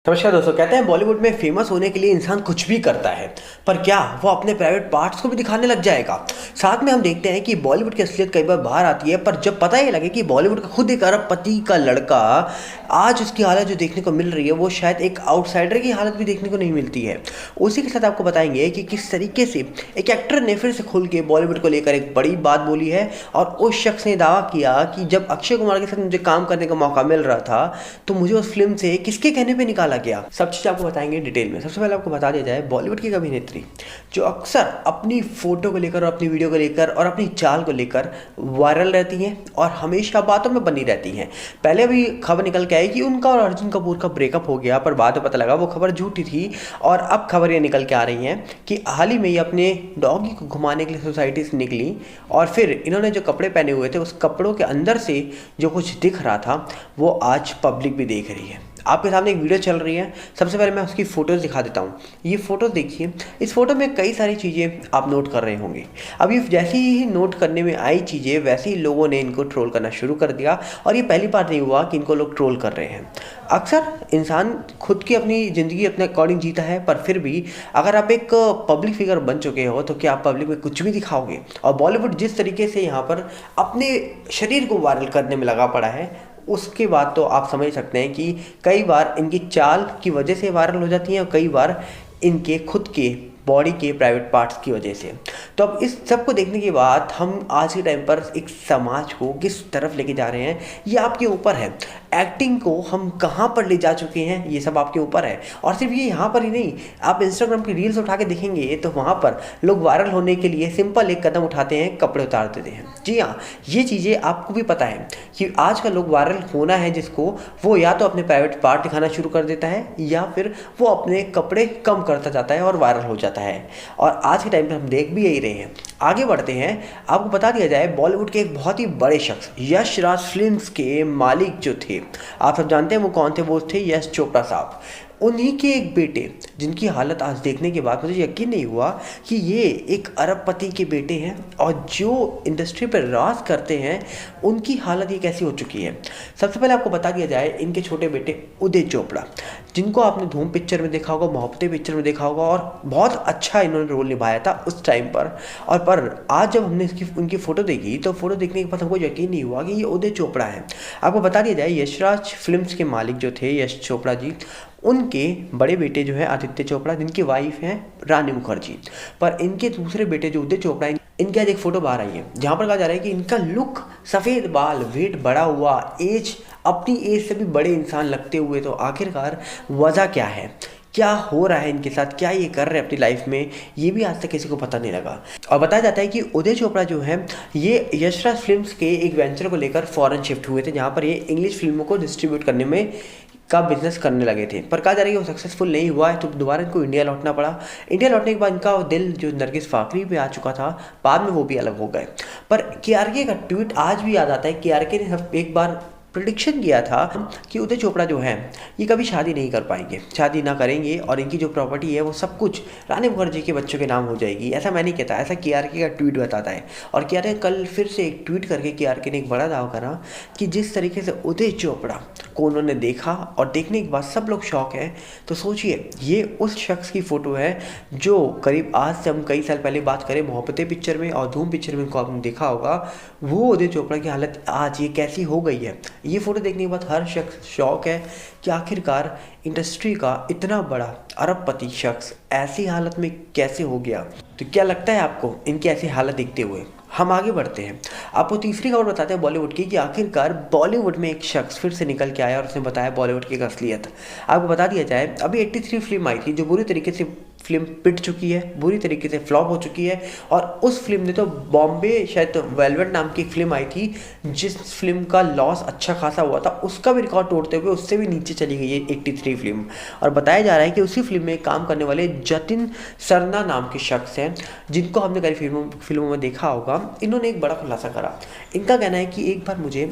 नमस्कार दोस्तों। कहते हैं बॉलीवुड में फेमस होने के लिए इंसान कुछ भी करता है, पर क्या वो अपने प्राइवेट पार्ट्स को भी दिखाने लग जाएगा। साथ में हम देखते हैं कि बॉलीवुड की असलियत कई बार बाहर आती है, पर जब पता ही लगे कि बॉलीवुड का खुद एक अरबपति का लड़का, आज उसकी हालत जो देखने को मिल रही है वो शायद एक आउटसाइडर की हालत भी देखने को नहीं मिलती है। उसी के साथ आपको बताएंगे कि किस तरीके से एक एक्टर ने फिर से खुल के बॉलीवुड को लेकर एक बड़ी बात बोली है, और उस शख्स ने दावा किया कि जब अक्षय कुमार के साथ मुझे काम करने का मौका मिल रहा था तो मुझे उस फिल्म से किसके कहने पे निकाला गया। सब चीज़ आपको बताएंगे डिटेल में। सबसे पहले आपको बता दिया जाए, बॉलीवुड की एक अभिनेत्री जो अक्सर अपनी फोटो को लेकर और अपनी वीडियो को लेकर और अपनी चाल को लेकर वायरल रहती हैं और हमेशा बातों में बनी रहती हैं। पहले भी खबर निकल के आई कि उनका और अर्जुन कपूर का ब्रेकअप हो गया, पर बाद में पता लगा वो खबर झूठी थी। और अब खबर ये निकल के आ रही हैं कि हाल ही में ये अपने डॉगी को घुमाने के लिए सोसाइटी से निकली, और फिर इन्होंने जो कपड़े पहने हुए थे उस कपड़ों के अंदर से जो कुछ दिख रहा था वो आज पब्लिक भी देख रही है। आपके सामने एक वीडियो चल रही है। सबसे पहले मैं उसकी फ़ोटोज़ दिखा देता हूँ। ये फ़ोटोज़ देखिए। इस फोटो में कई सारी चीज़ें आप नोट कर रहे होंगे। अब ये जैसी ही नोट करने में आई चीज़ें वैसे ही लोगों ने इनको ट्रोल करना शुरू कर दिया, और ये पहली बार नहीं हुआ कि इनको लोग ट्रोल कर रहे हैं। अक्सर इंसान खुद की अपनी ज़िंदगी अपने अकॉर्डिंग जीता है, पर फिर भी अगर आप एक पब्लिक फिगर बन चुके हो तो क्या आप पब्लिक में कुछ भी दिखाओगे। और बॉलीवुड जिस तरीके से यहाँ पर अपने शरीर को वायरल करने में लगा पड़ा है, उसके बाद तो आप समझ सकते हैं कि कई बार इनकी चाल की वजह से वायरल हो जाती हैं और कई बार इनके खुद के बॉडी के प्राइवेट पार्ट्स की वजह से। तो अब इस सब को देखने के बाद हम आज के टाइम पर एक समाज को किस तरफ लेके जा रहे हैं ये आपके ऊपर है। एक्टिंग को हम कहाँ पर ले जा चुके हैं ये सब आपके ऊपर है। और सिर्फ ये यहाँ पर ही नहीं, आप इंस्टाग्राम की रील्स उठा के देखेंगे तो वहाँ पर लोग वायरल होने के लिए सिंपल एक कदम उठाते हैं, कपड़े उतार देते हैं। जी हाँ, ये चीज़ें आपको भी पता है कि आज का लोग वायरल होना है जिसको, वो या तो अपने प्राइवेट पार्ट दिखाना शुरू कर देता है या फिर वो अपने कपड़े कम करता जाता है और वायरल हो जाता है। और आज के टाइम पर हम देख भी यही रहे हैं। आगे बढ़ते हैं। आपको बता दिया जाए, बॉलीवुड के एक बहुत ही बड़े शख्स यश राज फिल्म्स के मालिक जो थे, आप सब जानते हैं वो कौन थे। वो थे यश चोपड़ा साहब। उन्हीं के एक बेटे जिनकी हालत आज देखने के बाद मुझे यकीन नहीं हुआ कि ये एक अरबपति के बेटे हैं, और जो इंडस्ट्री पर राज करते हैं उनकी हालत ये कैसी हो चुकी है। सबसे पहले आपको बता दिया जाए, इनके छोटे बेटे उदय चोपड़ा, जिनको आपने धूम पिक्चर में देखा होगा, मोहब्बतें पिक्चर में देखा होगा, और बहुत अच्छा इन्होंने रोल निभाया था उस टाइम पर। और पर आज जब हमने उनकी फ़ोटो देखी तो फ़ोटो देखने के बाद हमको यकीन नहीं हुआ कि ये उदय चोपड़ा है। आपको बता दिया जाए, यशराज फिल्म्स के मालिक जो थे यश चोपड़ा जी, उनके बड़े बेटे जो है आदित्य चोपड़ा, जिनकी वाइफ हैं रानी मुखर्जी, पर इनके दूसरे बेटे जो उदय चोपड़ा, इनकी आज एक फ़ोटो बाहर आई है जहाँ पर कहा जा रहा है कि इनका लुक, सफ़ेद बाल, वेट बढ़ा हुआ, एज अपनी एज से भी बड़े इंसान लगते हुए, तो आखिरकार वजह क्या है, क्या हो रहा है इनके साथ, क्या ये कर रहे हैं अपनी लाइफ में, ये भी आज तक किसी को पता नहीं लगा। और बताया जाता है कि उदय चोपड़ा जो है ये यशराज फिल्म्स के एक वेंचर को लेकर फॉरेन शिफ्ट हुए थे, जहाँ पर ये इंग्लिश फिल्मों को डिस्ट्रीब्यूट करने में का बिजनेस करने लगे थे। पर कहा जा रहा है कि वो सक्सेसफुल नहीं हुआ है, तो दोबारा इनको इंडिया लौटना पड़ा। इंडिया लौटने के बाद इनका दिल जो नरगिस फाकरी पे आ चुका था, बाद में वो भी अलग हो गए। पर केआरके का ट्वीट आज भी याद आता है। केआरके ने एक बार प्रिडिक्शन किया था कि उदय चोपड़ा जो है ये कभी शादी नहीं कर पाएंगे, शादी ना करेंगे, और इनकी जो प्रॉपर्टी है वो सब कुछ रानी मुखर्जी के बच्चों के नाम हो जाएगी। ऐसा मैं नहीं कहता, ऐसा केआरके का ट्वीट बताता है। और केआरके कल फिर से एक ट्वीट करके केआरके ने एक बड़ा दावा करा कि जिस तरीके से उदय चोपड़ा को उन्होंने देखा और देखने के बाद सब लोग शौक हैं। तो सोचिए, ये उस शख्स की फ़ोटो है जो करीब आज से हम कई साल पहले बात करें, मोहब्बतें पिक्चर में और धूम पिक्चर में इनको आपने देखा होगा, वो उदय चोपड़ा की हालत आज ये कैसी हो गई है। ये फ़ोटो देखने के बाद हर शख्स शौक है कि आखिरकार इंडस्ट्री का इतना बड़ा अरबपति शख्स ऐसी हालत में कैसे हो गया। तो क्या लगता है आपको इनकी ऐसी हालत देखते हुए। हम आगे बढ़ते हैं। आपको तीसरी खबर बताते हैं बॉलीवुड की, कि आखिरकार बॉलीवुड में एक शख्स फिर से निकल के आया और उसने बताया बॉलीवुड की एक असलियत। आपको बता दिया जाए, अभी 83 फिल्म आई थी जो बुरी तरीके से फिल्म पिट चुकी है, बुरी तरीके से फ्लॉप हो चुकी है। और उस फिल्म ने तो बॉम्बे, शायद वेलवेट नाम की एक फिल्म आई थी जिस फिल्म का लॉस अच्छा खासा हुआ था, उसका भी रिकॉर्ड तोड़ते हुए उससे भी नीचे चली गई है 83 फिल्म। और बताया जा रहा है कि उसी फिल्म में काम करने वाले जतिन सरना नाम के शख्स हैं, जिनको हमने कई फिल्मों में देखा होगा। इन्होंने एक बड़ा खुलासा करा। इनका कहना है कि एक बार मुझे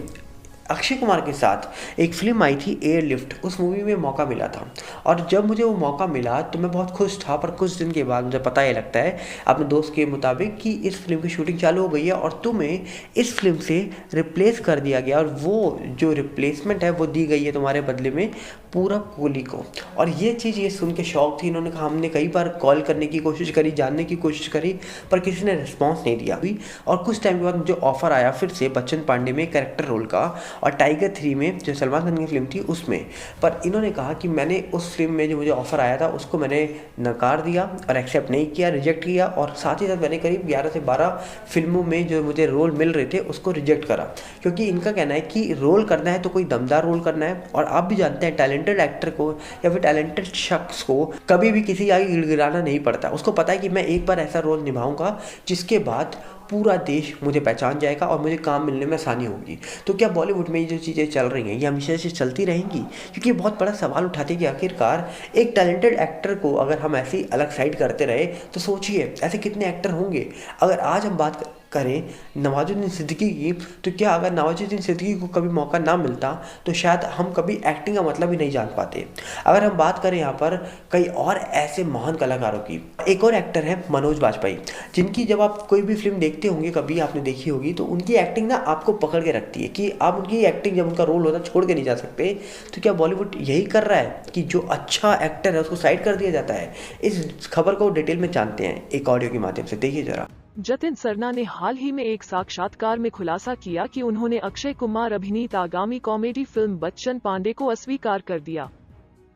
अक्षय कुमार के साथ एक फ़िल्म आई थी एयरलिफ्ट, उस मूवी में मौका मिला था और जब मुझे वो मौका मिला तो मैं बहुत खुश था। पर कुछ दिन के बाद मुझे पता ये लगता है अपने दोस्त के मुताबिक कि इस फ़िल्म की शूटिंग चालू हो गई है और तुम्हें इस फ़िल्म से रिप्लेस कर दिया गया और वो जो रिप्लेसमेंट है वो दी गई है तुम्हारे बदले में पूरब कोहली को। और ये चीज़ ये सुन के शौक थी। इन्होंने कहा हमने कई बार कॉल करने की कोशिश करी, जानने की कोशिश करी, पर किसी ने रिस्पॉन्स नहीं दिया। और कुछ टाइम के बाद मुझे ऑफ़र आया फिर से बच्चन पांडे में कैरेक्टर रोल का और टाइगर 3 में जो सलमान खान की फ़िल्म थी उसमें। पर इन्होंने कहा कि मैंने उस फ़िल्म में जो मुझे ऑफ़र आया था उसको मैंने नकार दिया और एक्सेप्ट नहीं किया, रिजेक्ट किया। और साथ ही साथ मैंने करीब 11 से 12 फ़िल्मों में जो मुझे रोल मिल रहे थे उसको रिजेक्ट करा, क्योंकि इनका कहना है कि रोल करना है तो कोई दमदार रोल करना है। और आप भी जानते हैं टैलेंटेड एक्टर को या फिर टैलेंटेड शख्स को कभी भी किसी आगे गिड़गिड़ाना नहीं पड़ता। उसको पता है कि मैं एक बार ऐसा रोल निभाऊंगा जिसके बाद पूरा देश मुझे पहचान जाएगा और मुझे काम मिलने में आसानी होगी। तो क्या बॉलीवुड में ये जो चीज़ें चल रही हैं ये हमेशा से चलती रहेंगी? क्योंकि ये बहुत बड़ा सवाल उठाते हैं कि आखिरकार एक टैलेंटेड एक्टर को अगर हम ऐसे ही अलग साइड करते रहे तो सोचिए ऐसे कितने एक्टर होंगे। अगर आज हम बात करें नवाजुद्दीन सिद्दीकी की, तो क्या अगर नवाजुद्दीन सिद्दीकी को कभी मौका ना मिलता तो शायद हम कभी एक्टिंग का मतलब ही नहीं जान पाते। अगर हम बात करें यहाँ पर कई और ऐसे महान कलाकारों की, एक और एक्टर है मनोज बाजपेयी, जिनकी जब आप कोई भी फिल्म देखते होंगे, कभी आपने देखी होगी, तो उनकी एक्टिंग ना आपको पकड़ के रखती है कि आप उनकी एक्टिंग जब उनका रोल होता है छोड़ के नहीं जा सकते। तो क्या बॉलीवुड यही कर रहा है कि जो अच्छा एक्टर है उसको साइड कर दिया जाता है? इस खबर को डिटेल में जानते हैं एक ऑडियो के माध्यम से, देखिए जरा। जतिन सरना ने हाल ही में एक साक्षात्कार में खुलासा किया कि उन्होंने अक्षय कुमार अभिनीत आगामी कॉमेडी फिल्म बच्चन पांडे को अस्वीकार कर दिया।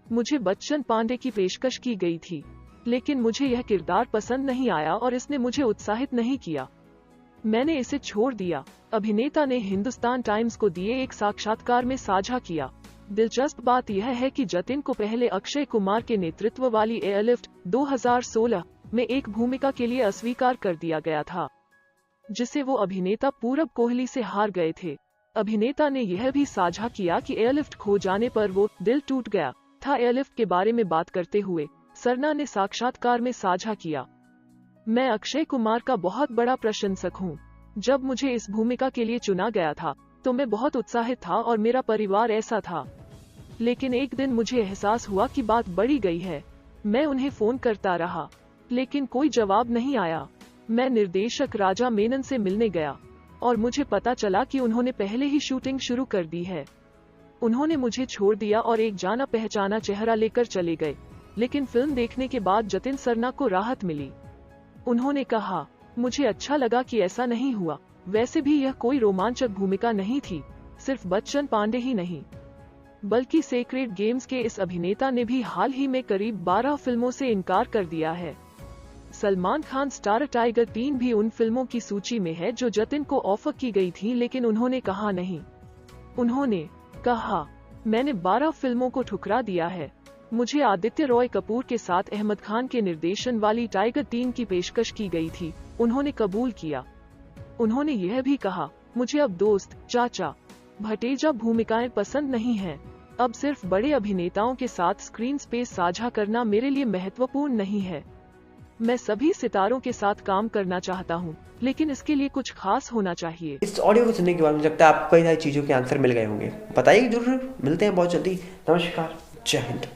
मुझे बच्चन पांडे की पेशकश की गई थी, लेकिन मुझे यह किरदार पसंद नहीं आया और इसने मुझे उत्साहित नहीं किया। मैंने इसे छोड़ दिया, अभिनेता ने हिंदुस्तान टाइम्स को दिए एक साक्षात्कार में साझा किया। दिलचस्प बात यह है कि जतिन को पहले अक्षय कुमार के नेतृत्व वाली एयरलिफ्ट 2016 में एक भूमिका के लिए अस्वीकार कर दिया गया था, जिसे वो अभिनेता पूरब कोहली से हार गए थे। अभिनेता ने यह भी साझा किया कि एयरलिफ्ट खो जाने पर वो दिल टूट गया था। एयरलिफ्ट के बारे में बात करते हुए सरना ने साक्षात्कार में साझा किया, मैं अक्षय कुमार का बहुत बड़ा प्रशंसक हूँ। जब मुझे इस भूमिका के लिए चुना गया था तो मैं बहुत उत्साहित था और मेरा परिवार ऐसा था। लेकिन एक दिन मुझे एहसास हुआ कि बात बढ़ी गई है। मैं उन्हें फोन करता रहा, लेकिन कोई जवाब नहीं आया। मैं निर्देशक राजा मेनन से मिलने गया और मुझे पता चला कि उन्होंने पहले ही शूटिंग शुरू कर दी है। उन्होंने मुझे छोड़ दिया और एक जाना पहचाना चेहरा लेकर चले गए। लेकिन फिल्म देखने के बाद जतिन सरना को राहत मिली। उन्होंने कहा, मुझे अच्छा लगा कि ऐसा नहीं हुआ। वैसे भी यह कोई रोमांचक भूमिका नहीं थी। सिर्फ बच्चन पांडे ही नहीं, बल्कि सेक्रेड गेम्स के इस अभिनेता ने भी हाल ही में करीब 12 फिल्मों से इनकार कर दिया है। सलमान खान स्टार टाइगर 3 भी उन फिल्मों की सूची में है जो जतिन को ऑफर की गई थी, लेकिन उन्होंने कहा नहीं। उन्होंने कहा, मैंने 12 फिल्मों को ठुकरा दिया है। मुझे आदित्य रॉय कपूर के साथ अहमद खान के निर्देशन वाली टाइगर 3 की पेशकश की गई थी, उन्होंने कबूल किया। उन्होंने यह भी कहा, मुझे अब दोस्त, चाचा, भतीजा भूमिकाएं पसंद नहीं हैं। अब सिर्फ बड़े अभिनेताओं के साथ स्क्रीन स्पेस साझा करना मेरे लिए महत्वपूर्ण नहीं है। मैं सभी सितारों के साथ काम करना चाहता हूँ, लेकिन इसके लिए कुछ खास होना चाहिए। इस ऑडियो को सुनने के बाद मुझे लगता है आपको कई सारी चीज़ों के आंसर मिल गए होंगे। बताइए जरूर, मिलते हैं बहुत जल्दी। नमस्कार, जय हिंद।